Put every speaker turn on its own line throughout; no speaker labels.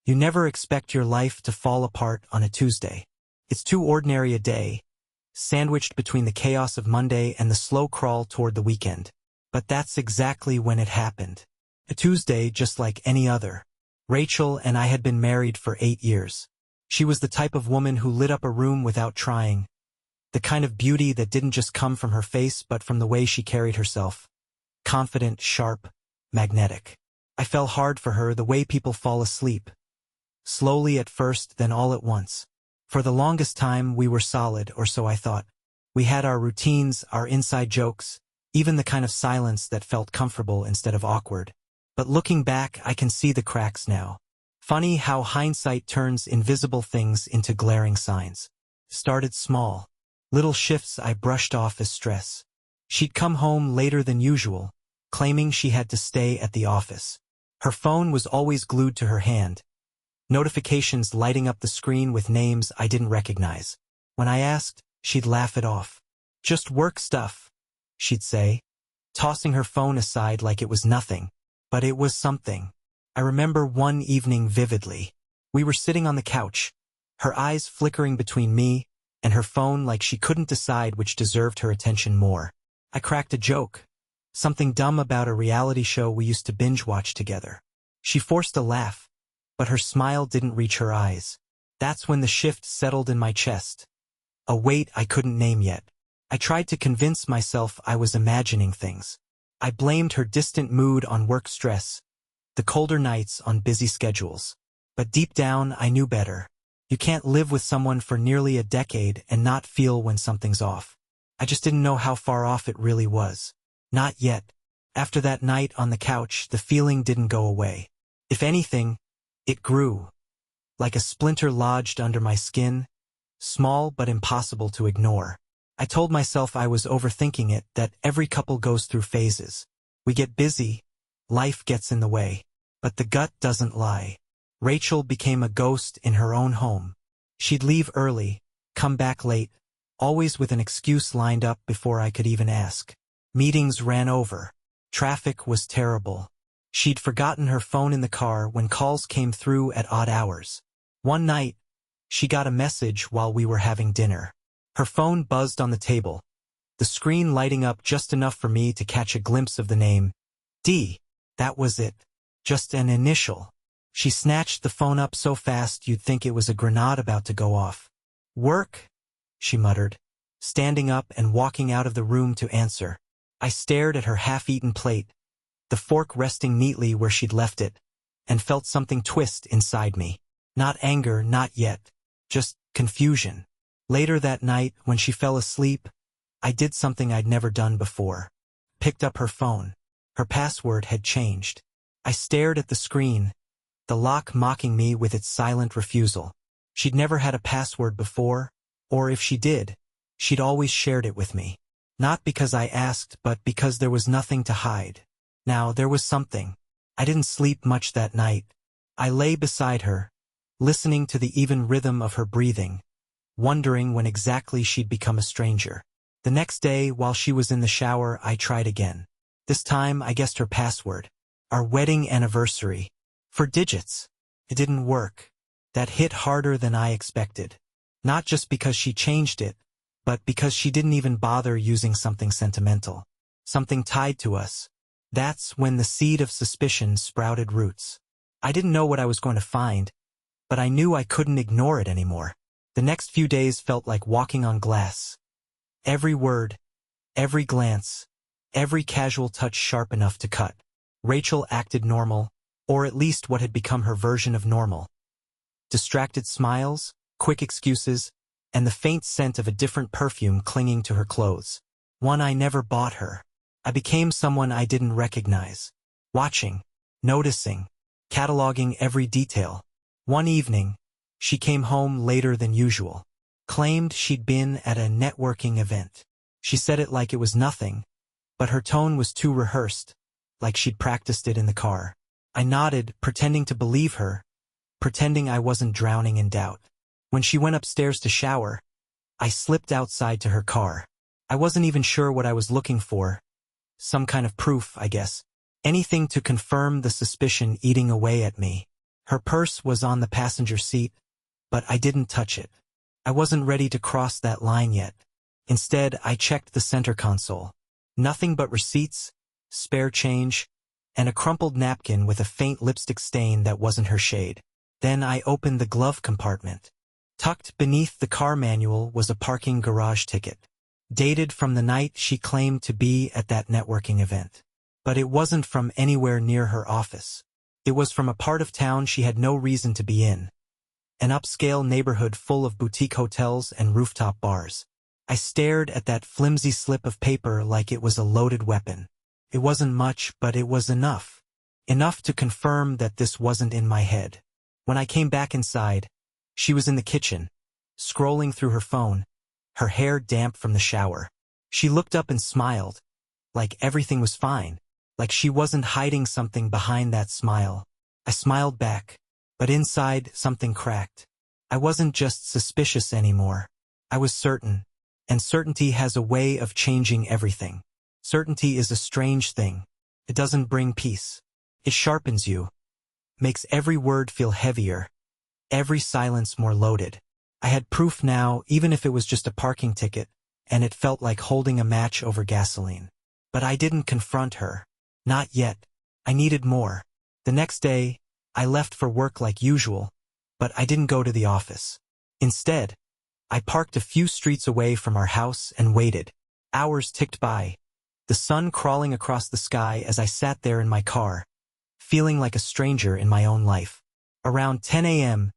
You never expect your life to fall apart on a Tuesday. It's too ordinary a day, sandwiched between the chaos of Monday and the slow crawl toward the weekend. But that's exactly when it happened. A Tuesday just like any other. Rachel and I had been married for 8 years. She was the type of woman who lit up a room without trying, the kind of beauty that didn't just come from her face but from the way she carried herself. Confident, sharp, magnetic. I fell hard for her the way people fall asleep. Slowly at first, then all at once. For the longest time we were solid, or so I thought. We had our routines, our inside jokes, even the kind of silence that felt comfortable instead of awkward. But looking back, I can see the cracks now. Funny how hindsight turns invisible things into glaring signs. Started small. Little shifts I brushed off as stress. She'd come home later than usual, claiming she had to stay at the office. Her phone was always glued to her hand, notifications lighting up the screen with names I didn't recognize. When I asked, she'd laugh it off. Just work stuff, she'd say, tossing her phone aside like it was nothing. But it was something. I remember one evening vividly. We were sitting on the couch, her eyes flickering between me and her phone like she couldn't decide which deserved her attention more. I cracked a joke, something dumb about a reality show we used to binge watch together. She forced a laugh, but her smile didn't reach her eyes. That's when the shift settled in my chest. A weight I couldn't name yet. I tried to convince myself I was imagining things. I blamed her distant mood on work stress, the colder nights on busy schedules. But deep down, I knew better. You can't live with someone for nearly a decade and not feel when something's off. I just didn't know how far off it really was. Not yet. After that night on the couch, the feeling didn't go away. If anything, it grew. Like a splinter lodged under my skin, small but impossible to ignore. I told myself I was overthinking it, that every couple goes through phases. We get busy, life gets in the way. But the gut doesn't lie. Rachel became a ghost in her own home. She'd leave early, come back late, always with an excuse lined up before I could even ask. Meetings ran over. Traffic was terrible. She'd forgotten her phone in the car when calls came through at odd hours. One night, she got a message while we were having dinner. Her phone buzzed on the table, the screen lighting up just enough for me to catch a glimpse of the name. D. That was it. Just an initial. She snatched the phone up so fast you'd think it was a grenade about to go off. Work? She muttered, standing up and walking out of the room to answer. I stared at her half-eaten plate, the fork resting neatly where she'd left it, and felt something twist inside me. Not anger, not yet. Just confusion. Later that night, when she fell asleep, I did something I'd never done before. Picked up her phone. Her password had changed. I stared at the screen, the lock mocking me with its silent refusal. She'd never had a password before, or if she did, she'd always shared it with me. Not because I asked, but because there was nothing to hide. Now, there was something. I didn't sleep much that night. I lay beside her, listening to the even rhythm of her breathing, wondering when exactly she'd become a stranger. The next day, while she was in the shower, I tried again. This time, I guessed her password. Our wedding anniversary. 4 digits. It didn't work. That hit harder than I expected. Not just because she changed it, but because she didn't even bother using something sentimental. Something tied to us. That's when the seed of suspicion sprouted roots. I didn't know what I was going to find, but I knew I couldn't ignore it anymore. The next few days felt like walking on glass. Every word, every glance, every casual touch sharp enough to cut. Rachel acted normal, or at least what had become her version of normal. Distracted smiles, quick excuses, and the faint scent of a different perfume clinging to her clothes. One I never bought her. I became someone I didn't recognize. Watching, noticing, cataloging every detail. One evening, she came home later than usual. Claimed she'd been at a networking event. She said it like it was nothing, but her tone was too rehearsed, like she'd practiced it in the car. I nodded, pretending to believe her, pretending I wasn't drowning in doubt. When she went upstairs to shower, I slipped outside to her car. I wasn't even sure what I was looking for. Some kind of proof, I guess. Anything to confirm the suspicion eating away at me. Her purse was on the passenger seat, but I didn't touch it. I wasn't ready to cross that line yet. Instead, I checked the center console. Nothing but receipts, spare change, and a crumpled napkin with a faint lipstick stain that wasn't her shade. Then I opened the glove compartment. Tucked beneath the car manual was a parking garage ticket, dated from the night she claimed to be at that networking event. But it wasn't from anywhere near her office. It was from a part of town she had no reason to be in. An upscale neighborhood full of boutique hotels and rooftop bars. I stared at that flimsy slip of paper like it was a loaded weapon. It wasn't much, but it was enough. Enough to confirm that this wasn't in my head. When I came back inside, she was in the kitchen, scrolling through her phone, her hair damp from the shower. She looked up and smiled, like everything was fine, like she wasn't hiding something behind that smile. I smiled back, but inside something cracked. I wasn't just suspicious anymore. I was certain, and certainty has a way of changing everything. Certainty is a strange thing. It doesn't bring peace. It sharpens you, makes every word feel heavier, every silence more loaded. I had proof now, even if it was just a parking ticket, and it felt like holding a match over gasoline. But I didn't confront her. Not yet. I needed more. The next day, I left for work like usual, but I didn't go to the office. Instead, I parked a few streets away from our house and waited. Hours ticked by, the sun crawling across the sky as I sat there in my car, feeling like a stranger in my own life. Around 10 a.m.,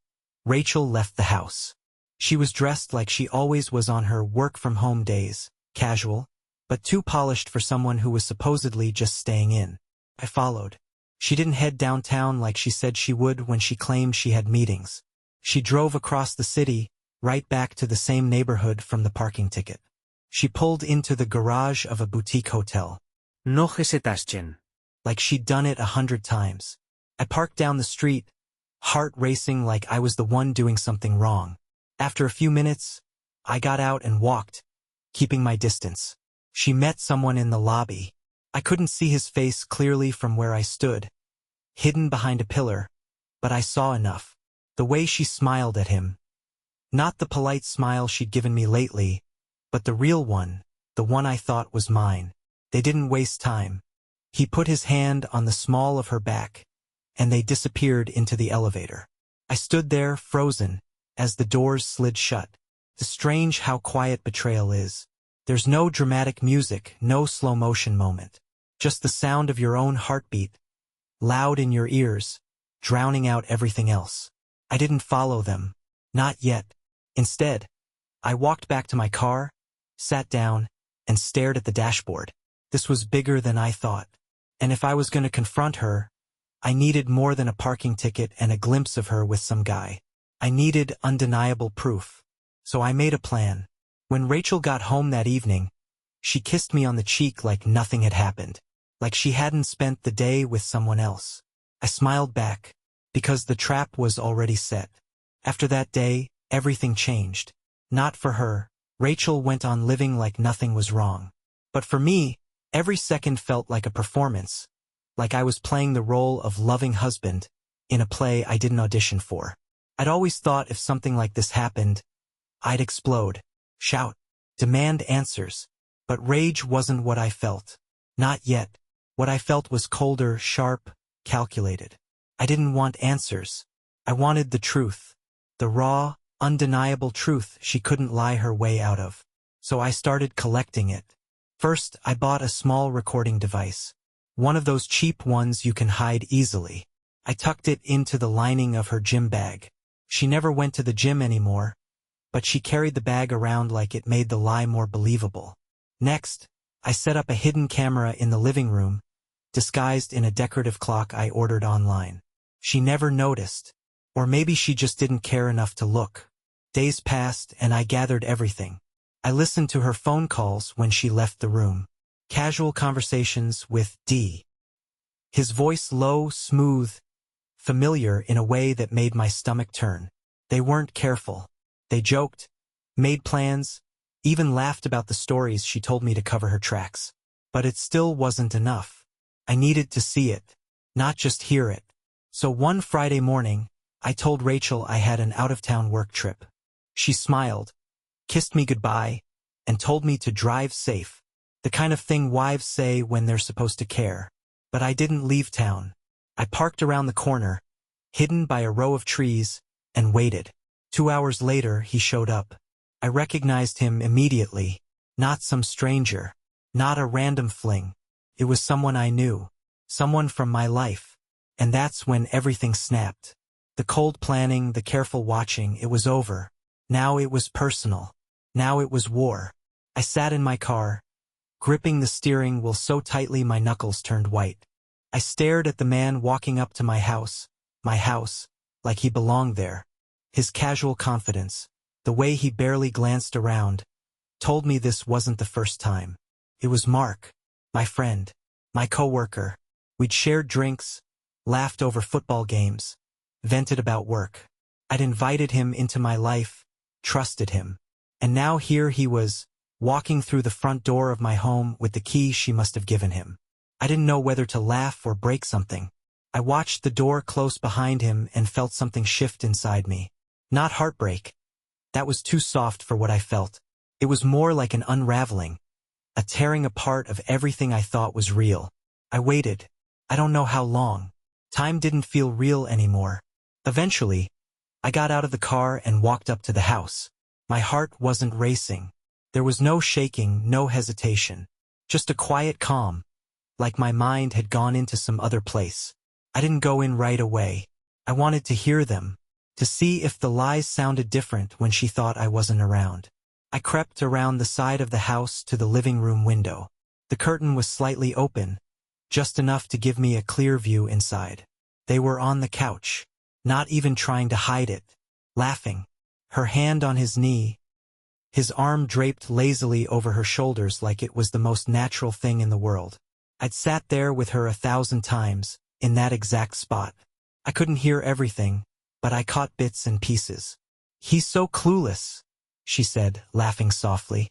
Rachel left the house. She was dressed like she always was on her work-from-home days, casual, but too polished for someone who was supposedly just staying in. I followed. She didn't head downtown like she said she would when she claimed she had meetings. She drove across the city, right back to the same neighborhood from the parking ticket. She pulled into the garage of a boutique hotel.
No hesitaste.
Like she'd done it 100 times. I parked down the street, heart racing like I was the one doing something wrong. After a few minutes, I got out and walked, keeping my distance. She met someone in the lobby. I couldn't see his face clearly from where I stood, hidden behind a pillar, but I saw enough. The way she smiled at him. Not the polite smile she'd given me lately, but the real one, the one I thought was mine. They didn't waste time. He put his hand on the small of her back, and they disappeared into the elevator. I stood there, frozen, as the doors slid shut. It's strange how quiet betrayal is. There's no dramatic music, no slow-motion moment. Just the sound of your own heartbeat, loud in your ears, drowning out everything else. I didn't follow them. Not yet. Instead, I walked back to my car, sat down, and stared at the dashboard. This was bigger than I thought. And if I was going to confront her, I needed more than a parking ticket and a glimpse of her with some guy. I needed undeniable proof. So I made a plan. When Rachel got home that evening, she kissed me on the cheek like nothing had happened, like she hadn't spent the day with someone else. I smiled back, because the trap was already set. After that day, everything changed. Not for her. Rachel went on living like nothing was wrong. But for me, every second felt like a performance, like I was playing the role of loving husband in a play I didn't audition for. I'd always thought if something like this happened, I'd explode, shout, demand answers. But rage wasn't what I felt. Not yet. What I felt was colder, sharp, calculated. I didn't want answers. I wanted the truth. The raw, undeniable truth she couldn't lie her way out of. So I started collecting it. First, I bought a small recording device. One of those cheap ones you can hide easily. I tucked it into the lining of her gym bag. She never went to the gym anymore, but she carried the bag around like it made the lie more believable. Next, I set up a hidden camera in the living room, disguised in a decorative clock I ordered online. She never noticed, or maybe she just didn't care enough to look. Days passed and I gathered everything. I listened to her phone calls when she left the room. Casual conversations with D. His voice low, smooth, familiar in a way that made my stomach turn. They weren't careful. They joked, made plans, even laughed about the stories she told me to cover her tracks. But it still wasn't enough. I needed to see it, not just hear it. So one Friday morning, I told Rachel I had an out-of-town work trip. She smiled, kissed me goodbye, and told me to drive safe, the kind of thing wives say when they're supposed to care. But I didn't leave town. I parked around the corner, hidden by a row of trees, and waited. 2 hours later, he showed up. I recognized him immediately. Not some stranger. Not a random fling. It was someone I knew. Someone from my life. And that's when everything snapped. The cold planning, the careful watching, it was over. Now it was personal. Now it was war. I sat in my car, gripping the steering wheel so tightly my knuckles turned white. I stared at the man walking up to my house, like he belonged there. His casual confidence, the way he barely glanced around, told me this wasn't the first time. It was Mark, my friend, my coworker. We'd shared drinks, laughed over football games, vented about work. I'd invited him into my life, trusted him. And now here he was, walking through the front door of my home with the key she must have given him. I didn't know whether to laugh or break something. I watched the door close behind him and felt something shift inside me. Not heartbreak. That was too soft for what I felt. It was more like an unraveling, a tearing apart of everything I thought was real. I waited. I don't know how long. Time didn't feel real anymore. Eventually, I got out of the car and walked up to the house. My heart wasn't racing. There was no shaking, no hesitation. Just a quiet calm, like my mind had gone into some other place. I didn't go in right away. I wanted to hear them, to see if the lies sounded different when she thought I wasn't around. I crept around the side of the house to the living room window. The curtain was slightly open, just enough to give me a clear view inside. They were on the couch, not even trying to hide it, laughing, her hand on his knee, his arm draped lazily over her shoulders like it was the most natural thing in the world. I'd sat there with her 1,000 times, in that exact spot. I couldn't hear everything, but I caught bits and pieces. "He's so clueless," she said, laughing softly.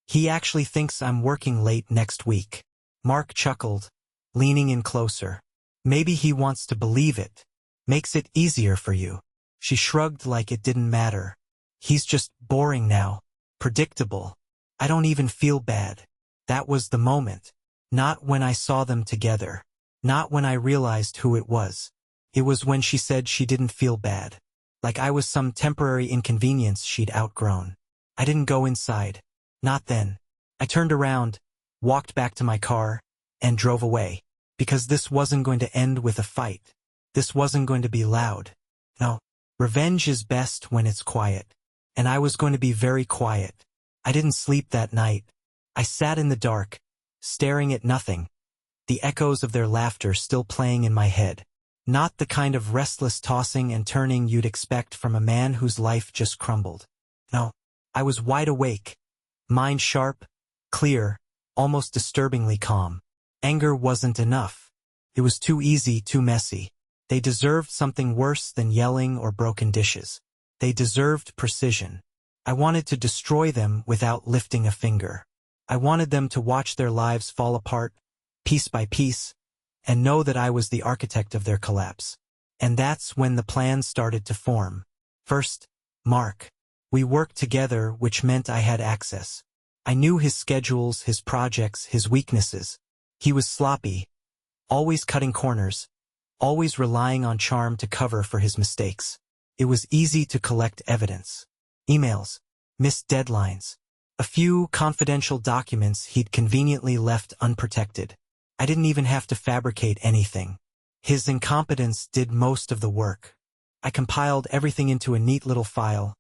"He actually thinks I'm working late next week." Mark chuckled, leaning in closer. "Maybe he wants to believe it. Makes it easier for you." She shrugged like it didn't matter. "He's just boring now. Predictable. I don't even feel bad." That was the moment. Not when I saw them together. Not when I realized who it was. It was when she said she didn't feel bad. Like I was some temporary inconvenience she'd outgrown. I didn't go inside. Not then. I turned around, walked back to my car, and drove away. Because this wasn't going to end with a fight. This wasn't going to be loud. No. Revenge is best when it's quiet. And I was going to be very quiet. I didn't sleep that night. I sat in the dark, staring at nothing, the echoes of their laughter still playing in my head. Not the kind of restless tossing and turning you'd expect from a man whose life just crumbled. No, I was wide awake, mind sharp, clear, almost disturbingly calm. Anger wasn't enough. It was too easy, too messy. They deserved something worse than yelling or broken dishes. They deserved precision. I wanted to destroy them without lifting a finger. I wanted them to watch their lives fall apart, piece by piece, and know that I was the architect of their collapse. And that's when the plan started to form. First, Mark. We worked together, which meant I had access. I knew his schedules, his projects, his weaknesses. He was sloppy, always cutting corners, always relying on charm to cover for his mistakes. It was easy to collect evidence. Emails, missed deadlines, a few confidential documents he'd conveniently left unprotected. I didn't even have to fabricate anything. His incompetence did most of the work. I compiled everything into a neat little file,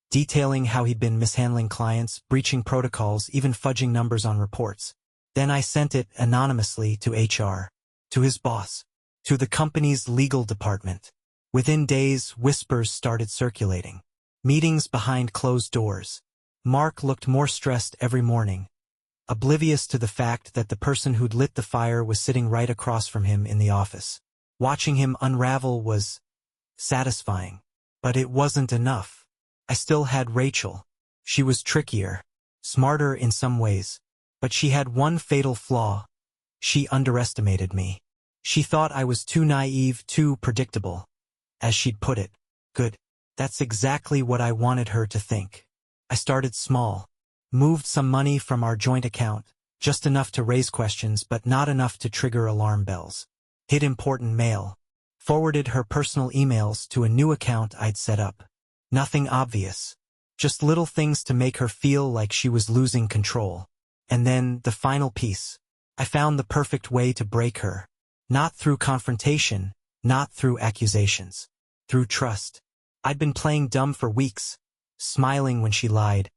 detailing how he'd been mishandling clients, breaching protocols, even fudging numbers on reports. Then I sent it anonymously to HR, to his boss, to the company's legal department. Within days, whispers started circulating. Meetings behind closed doors. Mark looked more stressed every morning, oblivious to the fact that the person who'd lit the fire was sitting right across from him in the office. Watching him unravel was satisfying, but it wasn't enough. I still had Rachel. She was trickier, smarter in some ways, but she had one fatal flaw. She underestimated me. She thought I was too naive, too predictable. As she'd put it. Good. That's exactly what I wanted her to think. I started small. Moved some money from our joint account, just enough to raise questions but not enough to trigger alarm bells. Hid important mail. Forwarded her personal emails to a new account I'd set up. Nothing obvious. Just little things to make her feel like she was losing control. And then, the final piece. I found the perfect way to break her. Not through confrontation, not through accusations. Through trust. I'd been playing dumb for weeks, smiling when she lied,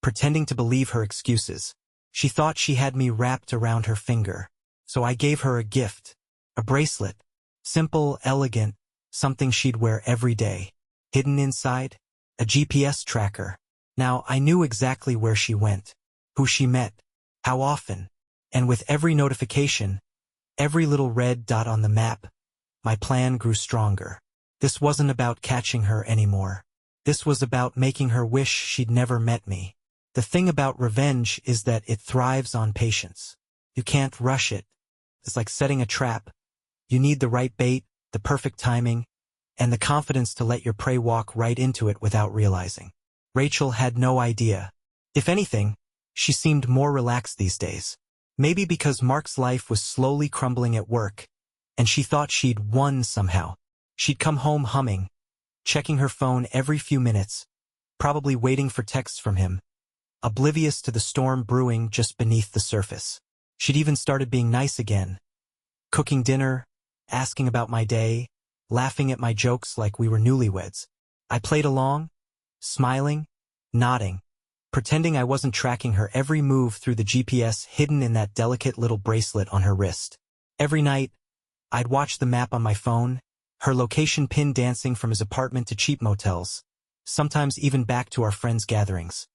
pretending to believe her excuses. She thought she had me wrapped around her finger. So I gave her a gift. A bracelet. Simple, elegant, something she'd wear every day. Hidden inside? A GPS tracker. Now I knew exactly where she went, who she met, how often. And with every notification, every little red dot on the map, my plan grew stronger. This wasn't about catching her anymore. This was about making her wish she'd never met me. The thing about revenge is that it thrives on patience. You can't rush it. It's like setting a trap. You need the right bait, the perfect timing, and the confidence to let your prey walk right into it without realizing. Rachel had no idea. If anything, she seemed more relaxed these days. Maybe because Mark's life was slowly crumbling at work, and she thought she'd won somehow. She'd come home humming, checking her phone every few minutes, probably waiting for texts from him, oblivious to the storm brewing just beneath the surface. She'd even started being nice again, cooking dinner, asking about my day, laughing at my jokes like we were newlyweds. I played along, smiling, nodding, pretending I wasn't tracking her every move through the GPS hidden in that delicate little bracelet on her wrist. Every night, I'd watch the map on my phone, her location pin dancing from his apartment to cheap motels, sometimes even back to our friends' gatherings.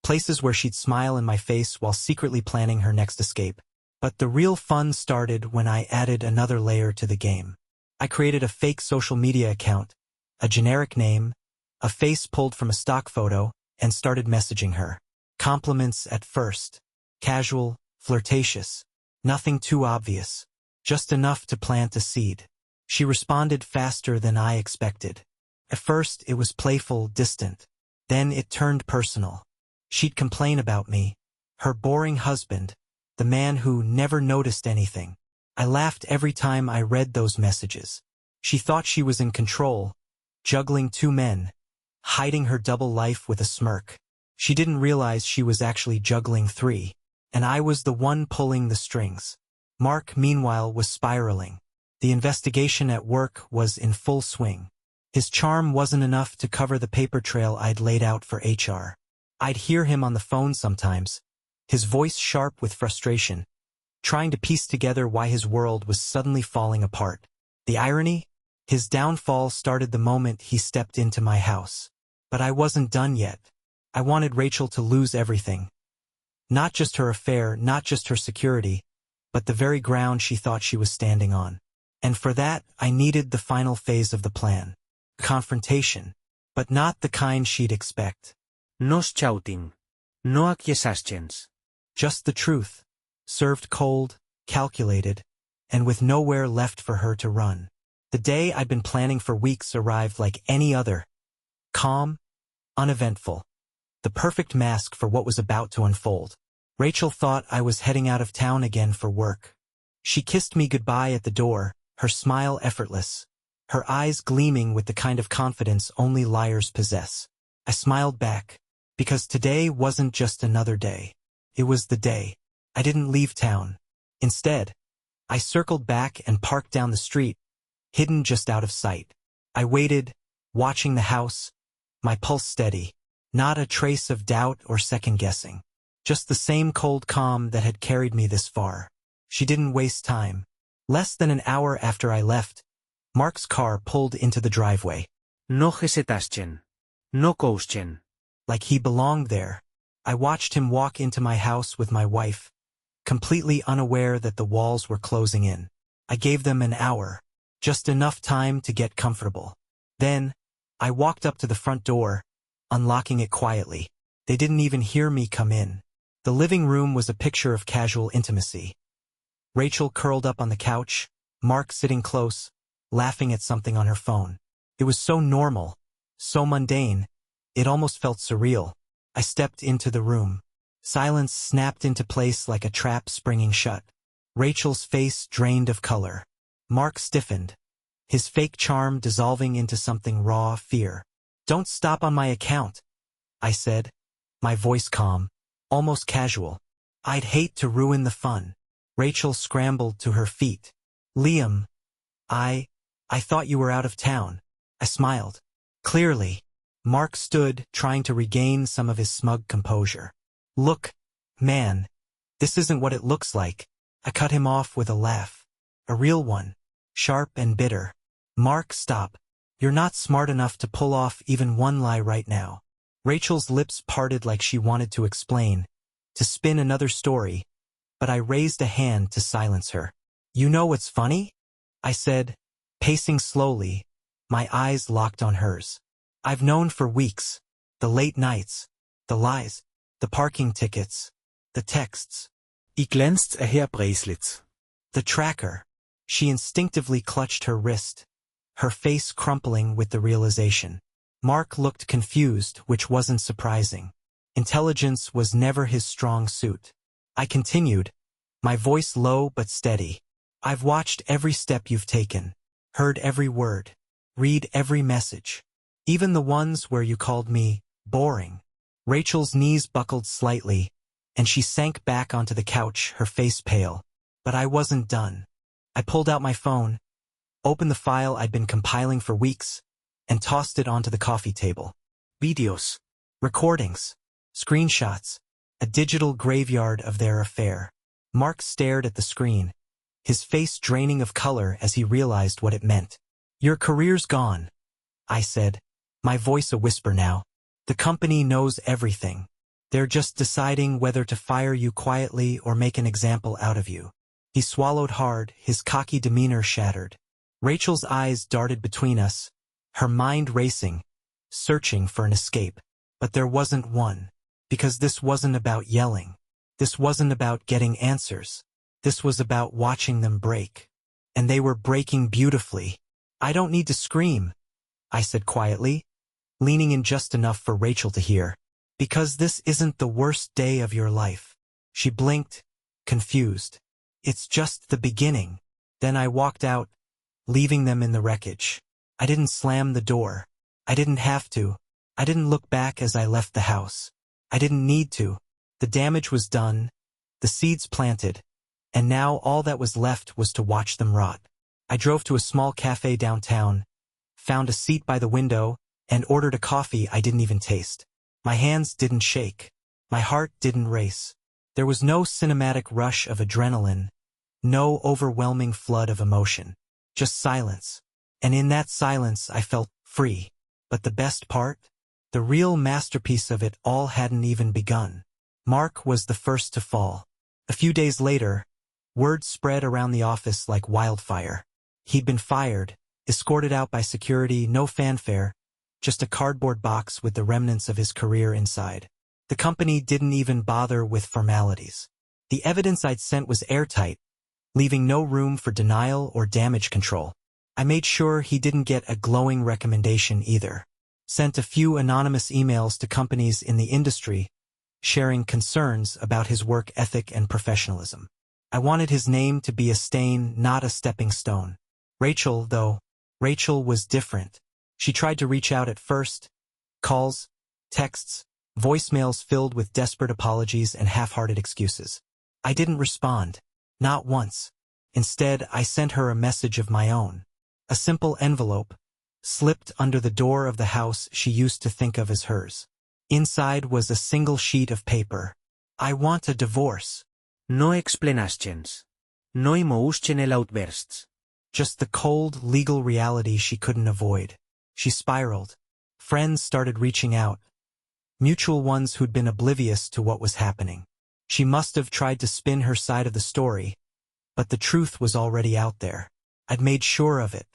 Places where she'd smile in my face while secretly planning her next escape. But the real fun started when I added another layer to the game. I created a fake social media account, a generic name, a face pulled from a stock photo, and started messaging her. Compliments at first. Casual, flirtatious. Nothing too obvious. Just enough to plant a seed. She responded faster than I expected. At first, it was playful, distant. Then it turned personal. She'd complain about me, her boring husband, the man who never noticed anything. I laughed every time I read those messages. She thought she was in control, juggling two men, hiding her double life with a smirk. She didn't realize she was actually juggling three, and I was the one pulling the strings. Mark, meanwhile, was spiraling. The investigation at work was in full swing. His charm wasn't enough to cover the paper trail I'd laid out for HR. I'd hear him on the phone sometimes, his voice sharp with frustration, trying to piece together why his world was suddenly falling apart. The irony? His downfall started the moment he stepped into my house. But I wasn't done yet. I wanted Rachel to lose everything. Not just her affair, not just her security, but the very ground she thought she was standing on. And for that, I needed the final phase of the plan. Confrontation. But not the kind she'd expect.
No shouting. No accusations.
Just the truth. Served cold, calculated, and with nowhere left for her to run. The day I'd been planning for weeks arrived like any other. Calm, uneventful. The perfect mask for what was about to unfold. Rachel thought I was heading out of town again for work. She kissed me goodbye at the door, her smile effortless, her eyes gleaming with the kind of confidence only liars possess. I smiled back, because today wasn't just another day. It was the day. I didn't leave town. Instead, I circled back and parked down the street, hidden just out of sight. I waited, watching the house, my pulse steady, not a trace of doubt or second-guessing. Just the same cold calm that had carried me this far. She didn't waste time. Less than an hour after I left, Mark's car pulled into the driveway.
No hesitation. No question.
Like he belonged there. I watched him walk into my house with my wife, completely unaware that the walls were closing in. I gave them an hour, just enough time to get comfortable. Then, I walked up to the front door, unlocking it quietly. They didn't even hear me come in. The living room was a picture of casual intimacy. Rachel curled up on the couch, Mark sitting close, laughing at something on her phone. It was so normal, so mundane, it almost felt surreal. I stepped into the room. Silence snapped into place like a trap springing shut. Rachel's face drained of color. Mark stiffened, his fake charm dissolving into something raw fear. "Don't stop on my account," I said, my voice calm, almost casual. "I'd hate to ruin the fun." Rachel scrambled to her feet. "Liam, I thought you were out of town." I smiled. "Clearly." Mark stood, trying to regain some of his smug composure. "Look, man, this isn't what it looks like." I cut him off with a laugh. A real one. Sharp and bitter. "Mark, stop. You're not smart enough to pull off even one lie right now." Rachel's lips parted like she wanted to explain, to spin another story, but I raised a hand to silence her. "You know what's funny?" I said, pacing slowly, my eyes locked on hers. "I've known for weeks. The late nights, the lies, the parking tickets, the texts."
I glänzt her bracelets.
"The tracker." She instinctively clutched her wrist, her face crumpling with the realization. Mark looked confused, which wasn't surprising. Intelligence was never his strong suit. I continued, my voice low but steady. "I've watched every step you've taken, heard every word, read every message, even the ones where you called me boring." Rachel's knees buckled slightly, and she sank back onto the couch, her face pale. But I wasn't done. I pulled out my phone, opened the file I'd been compiling for weeks, and tossed it onto the coffee table. Videos, recordings, screenshots, a digital graveyard of their affair. Mark stared at the screen, his face draining of color as he realized what it meant. "Your career's gone," I said, my voice a whisper now. "The company knows everything. They're just deciding whether to fire you quietly or make an example out of you." He swallowed hard, his cocky demeanor shattered. Rachel's eyes darted between us, her mind racing, searching for an escape. But there wasn't one, because this wasn't about yelling. This wasn't about getting answers. This was about watching them break. And they were breaking beautifully. "I don't need to scream," I said quietly, leaning in just enough for Rachel to hear. "Because this isn't the worst day of your life." She blinked, confused. "It's just the beginning." Then I walked out, leaving them in the wreckage. I didn't slam the door. I didn't have to. I didn't look back as I left the house. I didn't need to. The damage was done, the seeds planted, and now all that was left was to watch them rot. I drove to a small cafe downtown, found a seat by the window, and ordered a coffee I didn't even taste. My hands didn't shake. My heart didn't race. There was no cinematic rush of adrenaline, no overwhelming flood of emotion. Just silence. And in that silence I felt free. But the best part? The real masterpiece of it all hadn't even begun. Mark was the first to fall. A few days later, word spread around the office like wildfire. He'd been fired, escorted out by security, no fanfare, just a cardboard box with the remnants of his career inside. The company didn't even bother with formalities. The evidence I'd sent was airtight, leaving no room for denial or damage control. I made sure he didn't get a glowing recommendation either. Sent a few anonymous emails to companies in the industry, sharing concerns about his work ethic and professionalism. I wanted his name to be a stain, not a stepping stone. Rachel was different. She tried to reach out at first. Calls, texts, voicemails filled with desperate apologies and half-hearted excuses. I didn't respond. Not once. Instead, I sent her a message of my own. A simple envelope, slipped under the door of the house she used to think of as hers. Inside was a single sheet of paper. "I want a divorce."
No explanations. No emotional outbursts.
Just the cold, legal reality she couldn't avoid. She spiraled. Friends started reaching out. Mutual ones who'd been oblivious to what was happening. She must have tried to spin her side of the story, but the truth was already out there. I'd made sure of it.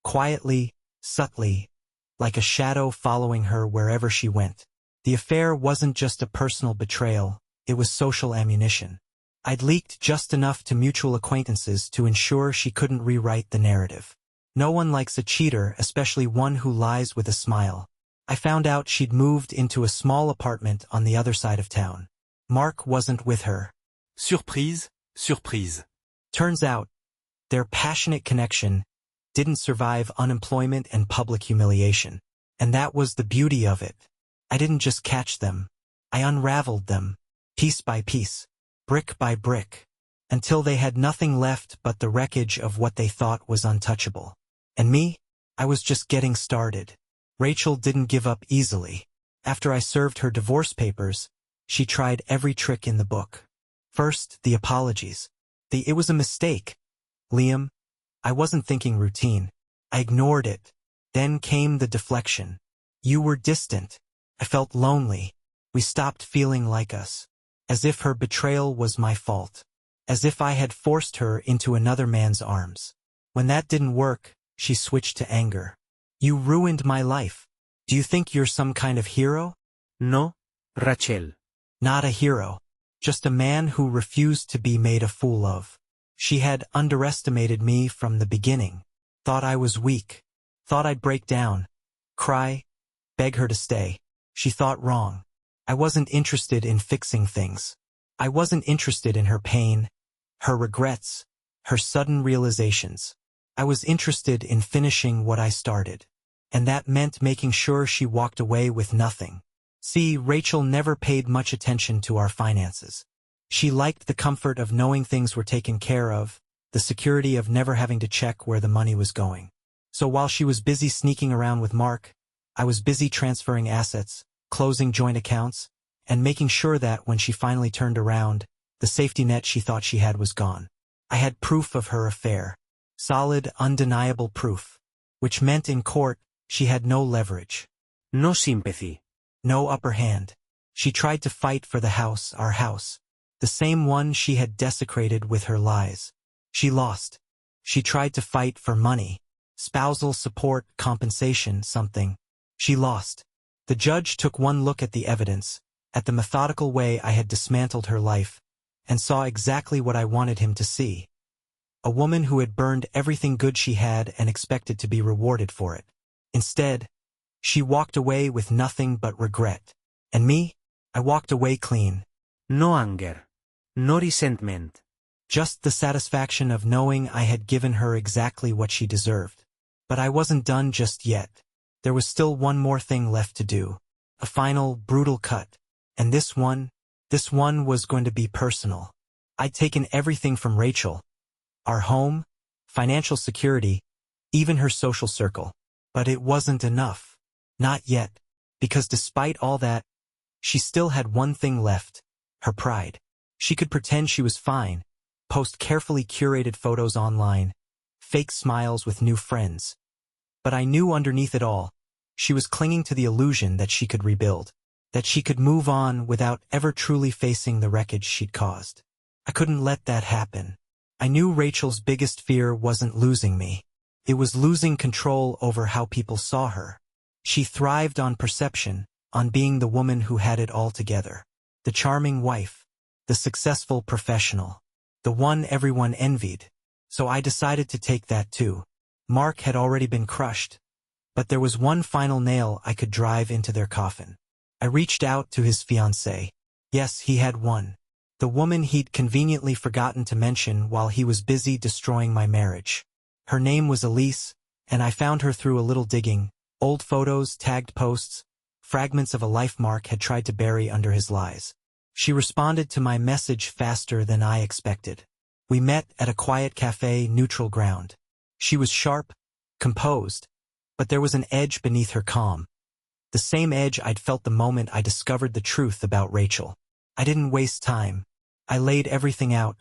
Quietly, subtly, like a shadow following her wherever she went. The affair wasn't just a personal betrayal, it was social ammunition. I'd leaked just enough to mutual acquaintances to ensure she couldn't rewrite the narrative. No one likes a cheater, especially one who lies with a smile. I found out she'd moved into a small apartment on the other side of town. Mark wasn't with her.
Surprise, surprise.
Turns out, their passionate connection didn't survive unemployment and public humiliation. And that was the beauty of it. I didn't just catch them. I unraveled them, piece by piece, brick by brick, until they had nothing left but the wreckage of what they thought was untouchable. And me? I was just getting started. Rachel didn't give up easily. After I served her divorce papers, she tried every trick in the book. First, the apologies. It was a mistake. Liam, I wasn't thinking routine. I ignored it. Then came the deflection. You were distant. I felt lonely. We stopped feeling like us. As if her betrayal was my fault. As if I had forced her into another man's arms. When that didn't work, she switched to anger. You ruined my life. Do you think you're some kind of hero?
No, Rachel.
Not a hero. Just a man who refused to be made a fool of. She had underestimated me from the beginning. Thought I was weak. Thought I'd break down. Cry. Beg her to stay. She thought wrong. I wasn't interested in fixing things. I wasn't interested in her pain, her regrets, her sudden realizations. I was interested in finishing what I started. And that meant making sure she walked away with nothing. See, Rachel never paid much attention to our finances. She liked the comfort of knowing things were taken care of, the security of never having to check where the money was going. So while she was busy sneaking around with Mark, I was busy transferring assets, closing joint accounts, and making sure that when she finally turned around, the safety net she thought she had was gone. I had proof of her affair. Solid, undeniable proof. Which meant in court, she had no leverage.
No sympathy.
No upper hand. She tried to fight for the house, our house. The same one she had desecrated with her lies. She lost. She tried to fight for money. Spousal support, compensation, something. She lost. The judge took one look at the evidence, at the methodical way I had dismantled her life, and saw exactly what I wanted him to see. A woman who had burned everything good she had and expected to be rewarded for it. Instead, she walked away with nothing but regret. And me? I walked away clean.
No anger. No resentment.
Just the satisfaction of knowing I had given her exactly what she deserved. But I wasn't done just yet. There was still one more thing left to do. A final, brutal cut. And this one was going to be personal. I'd taken everything from Rachel. Our home, financial security, even her social circle. But it wasn't enough. Not yet. Because despite all that, she still had one thing left. Her pride. She could pretend she was fine, post carefully curated photos online, fake smiles with new friends. But I knew underneath it all, she was clinging to the illusion that she could rebuild, that she could move on without ever truly facing the wreckage she'd caused. I couldn't let that happen. I knew Rachel's biggest fear wasn't losing me. It was losing control over how people saw her. She thrived on perception, on being the woman who had it all together. The charming wife. The successful professional. The one everyone envied. So I decided to take that too. Mark had already been crushed. But there was one final nail I could drive into their coffin. I reached out to his fiancée. Yes, he had one. The woman he'd conveniently forgotten to mention while he was busy destroying my marriage. Her name was Elise, and I found her through a little digging. Old photos, tagged posts, fragments of a life Mark had tried to bury under his lies. She responded to my message faster than I expected. We met at a quiet cafe, neutral ground. She was sharp, composed, but there was an edge beneath her calm. The same edge I'd felt the moment I discovered the truth about Rachel. I didn't waste time. I laid everything out.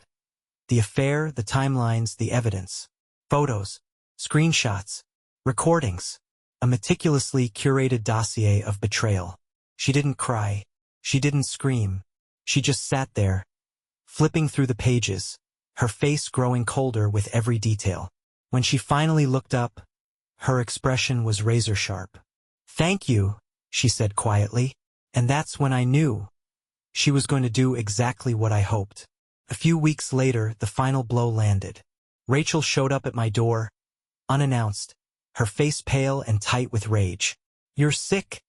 The affair, the timelines, the evidence. Photos, screenshots, recordings. A meticulously curated dossier of betrayal. She didn't cry. She didn't scream. She just sat there, flipping through the pages, her face growing colder with every detail. When she finally looked up, her expression was razor-sharp. "Thank you," she said quietly, and that's when I knew. She was going to do exactly what I hoped. A few weeks later, the final blow landed. Rachel showed up at my door, unannounced, her face pale and tight with rage. "You're sick,"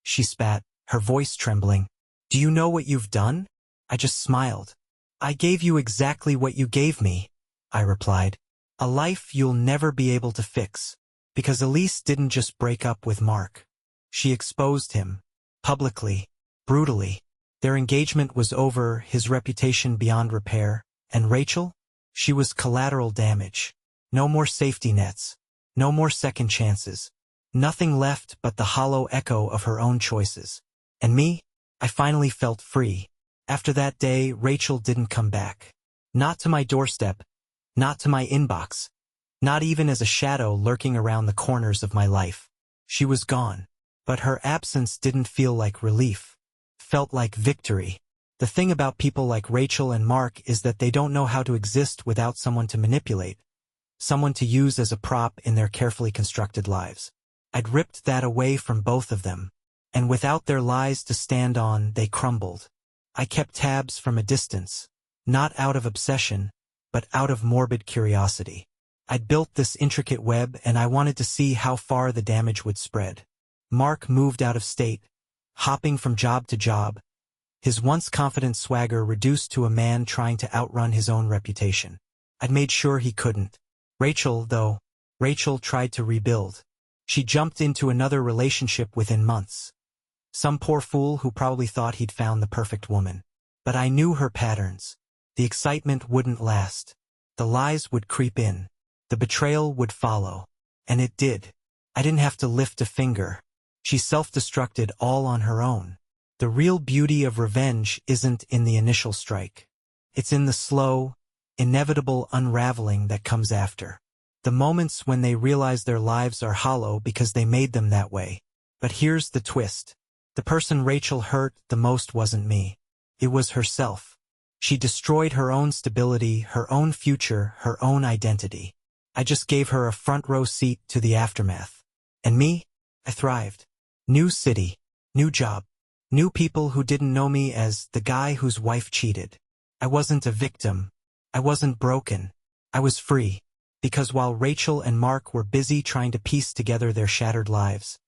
she spat, her voice trembling. "Do you know what you've done?" I just smiled. "I gave you exactly what you gave me," I replied. "A life you'll never be able to fix." Because Elise didn't just break up with Mark. She exposed him. Publicly. Brutally. Their engagement was over, his reputation beyond repair. And Rachel? She was collateral damage. No more safety nets. No more second chances. Nothing left but the hollow echo of her own choices. And me? I finally felt free. After that day, Rachel didn't come back. Not to my doorstep. Not to my inbox. Not even as a shadow lurking around the corners of my life. She was gone. But her absence didn't feel like relief. Felt like victory. The thing about people like Rachel and Mark is that they don't know how to exist without someone to manipulate. Someone to use as a prop in their carefully constructed lives. I'd ripped that away from both of them. And without their lies to stand on, they crumbled. I kept tabs from a distance. Not out of obsession, but out of morbid curiosity. I'd built this intricate web and I wanted to see how far the damage would spread. Mark moved out of state, hopping from job to job, his once confident swagger reduced to a man trying to outrun his own reputation. I'd made sure he couldn't. Rachel tried to rebuild. She jumped into another relationship within months. Some poor fool who probably thought he'd found the perfect woman. But I knew her patterns. The excitement wouldn't last. The lies would creep in. The betrayal would follow. And it did. I didn't have to lift a finger. She self-destructed all on her own. The real beauty of revenge isn't in the initial strike. It's in the slow, inevitable unraveling that comes after. The moments when they realize their lives are hollow because they made them that way. But here's the twist. The person Rachel hurt the most wasn't me. It was herself. She destroyed her own stability, her own future, her own identity. I just gave her a front row seat to the aftermath. And me? I thrived. New city, new job, new people who didn't know me as the guy whose wife cheated. I wasn't a victim. I wasn't broken. I was free. Because while Rachel and Mark were busy trying to piece together their shattered lives,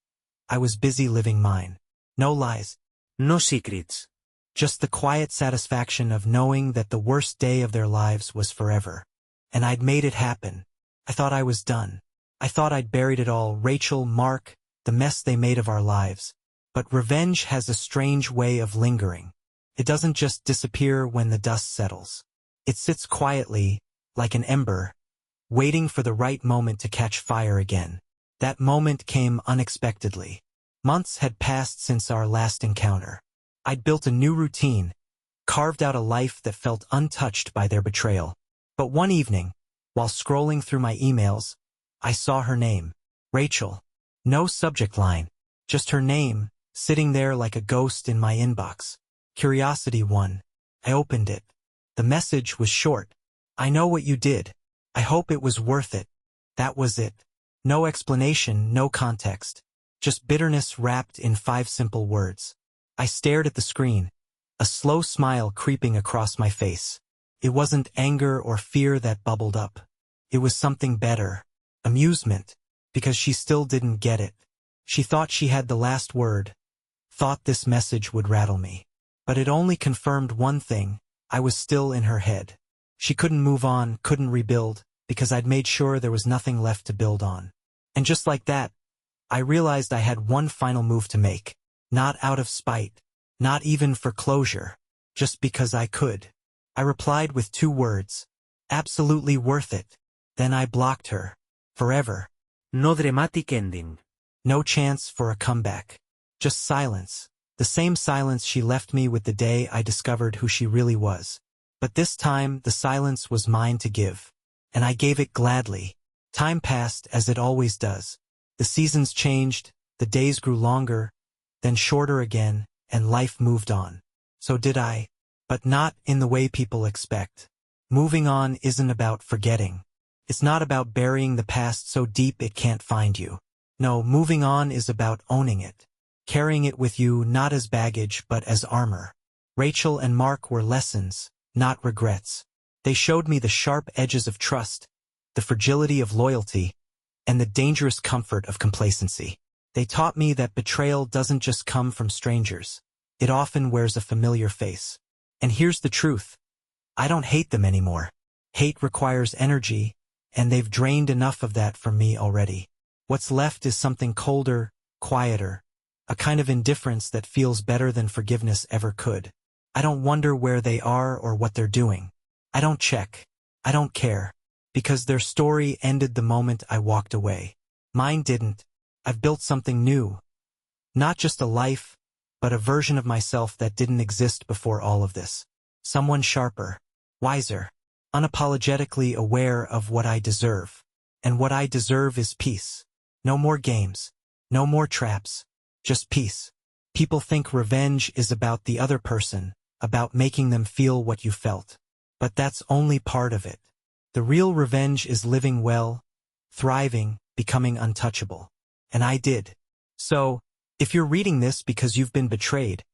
I was busy living mine. No lies.
No secrets.
Just the quiet satisfaction of knowing that the worst day of their lives was forever. And I'd made it happen. I thought I was done. I thought I'd buried it all, Rachel, Mark, the mess they made of our lives. But revenge has a strange way of lingering. It doesn't just disappear when the dust settles. It sits quietly, like an ember, waiting for the right moment to catch fire again. That moment came unexpectedly. Months had passed since our last encounter. I'd built a new routine, carved out a life that felt untouched by their betrayal. But one evening, while scrolling through my emails, I saw her name, Rachel. No subject line, just her name, sitting there like a ghost in my inbox. Curiosity won. I opened it. The message was short. "I know what you did. I hope it was worth it." That was it. No explanation, no context. Just bitterness wrapped in 5 simple words. I stared at the screen, a slow smile creeping across my face. It wasn't anger or fear that bubbled up. It was something better. Amusement. Because she still didn't get it. She thought she had the last word. Thought this message would rattle me. But it only confirmed one thing. I was still in her head. She couldn't move on, couldn't rebuild, because I'd made sure there was nothing left to build on. And just like that, I realized I had one final move to make. Not out of spite. Not even for closure. Just because I could. I replied with 2 words. Absolutely worth it. Then I blocked her. Forever.
No dramatic ending.
No chance for a comeback. Just silence. The same silence she left me with the day I discovered who she really was. But this time, the silence was mine to give. And I gave it gladly. Time passed as it always does. The seasons changed, the days grew longer, then shorter again, and life moved on. So did I. But not in the way people expect. Moving on isn't about forgetting. It's not about burying the past so deep it can't find you. No, moving on is about owning it. Carrying it with you not as baggage but as armor. Rachel and Mark were lessons, not regrets. They showed me the sharp edges of trust, the fragility of loyalty, and the dangerous comfort of complacency. They taught me that betrayal doesn't just come from strangers. It often wears a familiar face. And here's the truth. I don't hate them anymore. Hate requires energy, and they've drained enough of that from me already. What's left is something colder, quieter, a kind of indifference that feels better than forgiveness ever could. I don't wonder where they are or what they're doing. I don't check. I don't care. Because their story ended the moment I walked away. Mine didn't. I've built something new. Not just a life, but a version of myself that didn't exist before all of this. Someone sharper, wiser, unapologetically aware of what I deserve. And what I deserve is peace. No more games. No more traps. Just peace. People think revenge is about the other person, about making them feel what you felt. But that's only part of it. The real revenge is living well, thriving, becoming untouchable. And I did. So, if you're reading this because you've been betrayed,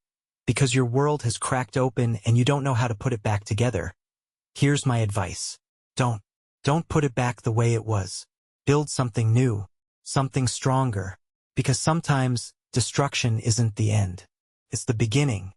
because your world has cracked open and you don't know how to put it back together, here's my advice. Don't put it back the way it was. Build something new, something stronger. Because sometimes, destruction isn't the end. It's the beginning.